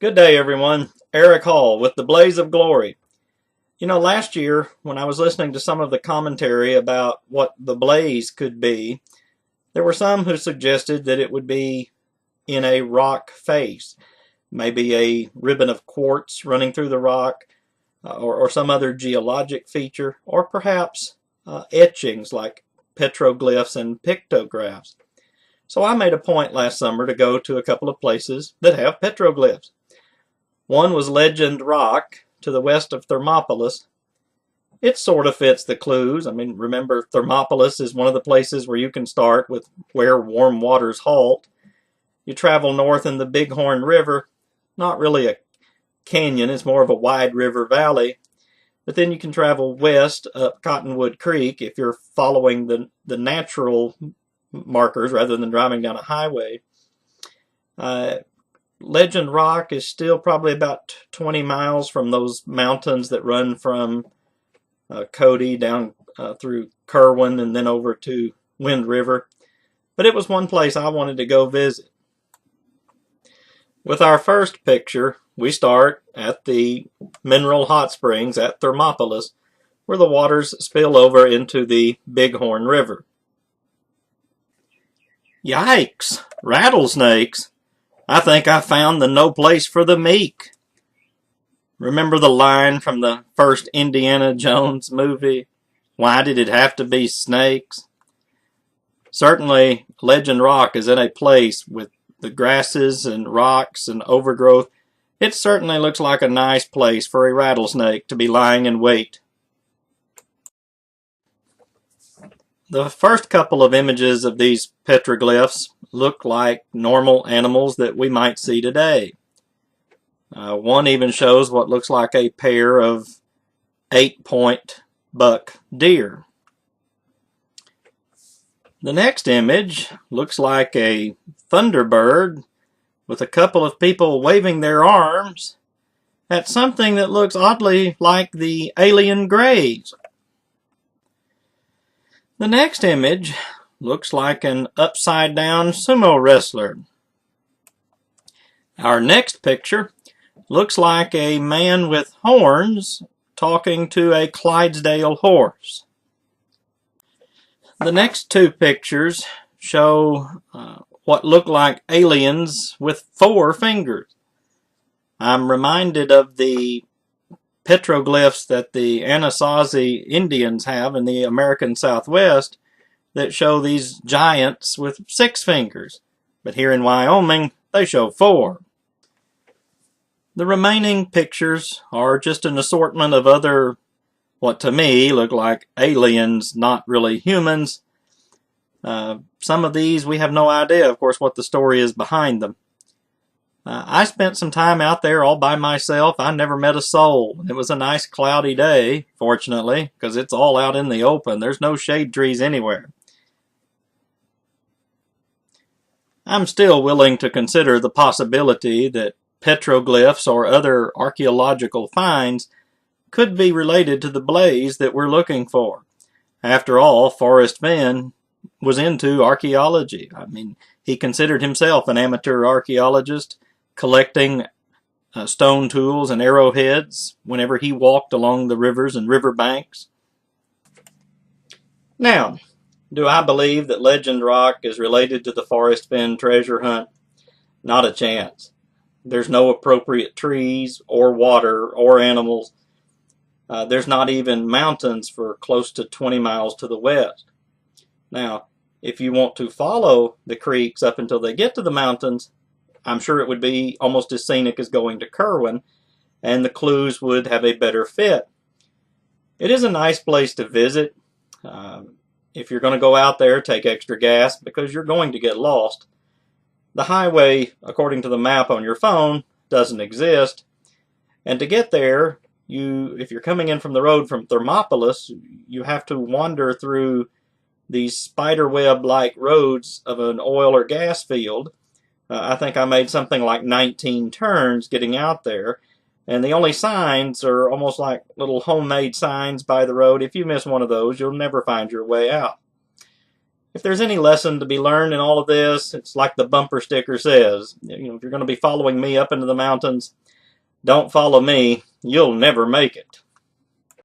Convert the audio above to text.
Good day, everyone. Aric Hall with the Blaze of Glory. You know, last year when I was listening to some of the commentary about what the blaze could be, there were some who suggested that it would be in a rock face, maybe a ribbon of quartz running through the rock, or some other geologic feature, or perhaps etchings like petroglyphs and pictographs. So I made a point last summer to go to a couple of places that have petroglyphs. One was Legend Rock to the west of Thermopolis. It sort of fits the clues. I mean, remember, Thermopolis is one of the places where you can start with where warm waters halt. You travel north in the Bighorn River, not really a canyon, it's more of a wide river valley. But then you can travel west up Cottonwood Creek if you're following the natural markers rather than driving down a highway. Legend Rock is still probably about 20 miles from those mountains that run from Cody down through Kerwin and then over to Wind River. But it was one place I wanted to go visit. With our first picture, we start at the mineral hot springs at Thermopolis, where the waters spill over into the Bighorn River. Yikes! Rattlesnakes! I think I found the no place for the meek. Remember the line from the first Indiana Jones movie? Why did it have to be snakes? Certainly, Legend Rock is in a place with the grasses and rocks and overgrowth. It certainly looks like a nice place for a rattlesnake to be lying in wait. The first couple of images of these petroglyphs look like normal animals that we might see today. One even shows what looks like a pair of 8-point buck deer. The next image looks like a thunderbird with a couple of people waving their arms at something that looks oddly like the alien grays. The next image looks like an upside-down sumo wrestler. Our next picture looks like a man with horns talking to a Clydesdale horse. The next two pictures show what look like aliens with 4 fingers. I'm reminded of the petroglyphs that the Anasazi Indians have in the American Southwest that show these giants with 6 fingers. But here in Wyoming, they show 4. The remaining pictures are just an assortment of other, what to me look like aliens, not really humans. Some of these we have no idea, of course, what the story is behind them. I spent some time out there all by myself. I never met a soul. It was a nice cloudy day, fortunately, because it's all out in the open. There's no shade trees anywhere. I'm still willing to consider the possibility that petroglyphs or other archaeological finds could be related to the blaze that we're looking for. After all, Forrest Fenn was into archaeology. I mean, he considered himself an amateur archaeologist, collecting stone tools and arrowheads whenever he walked along the rivers and riverbanks. Now, do I believe that Legend Rock is related to the Forrest Fenn treasure hunt? Not a chance. There's no appropriate trees or water or animals. There's not even mountains for close to 20 miles to the west. Now, if you want to follow the creeks up until they get to the mountains, I'm sure it would be almost as scenic as going to Kerwin, and the clues would have a better fit. It is a nice place to visit. If you're going to go out there, take extra gas because you're going to get lost. The highway, according to the map on your phone, doesn't exist. And to get there, if you're coming in from the road from Thermopolis, you have to wander through these spiderweb-like roads of an oil or gas field. I think I made something like 19 turns getting out there, and the only signs are almost like little homemade signs by the road. If you miss one of those, you'll never find your way out. If there's any lesson to be learned in all of this, it's like the bumper sticker says. If you're going to be following me up into the mountains, don't follow me. You'll never make it.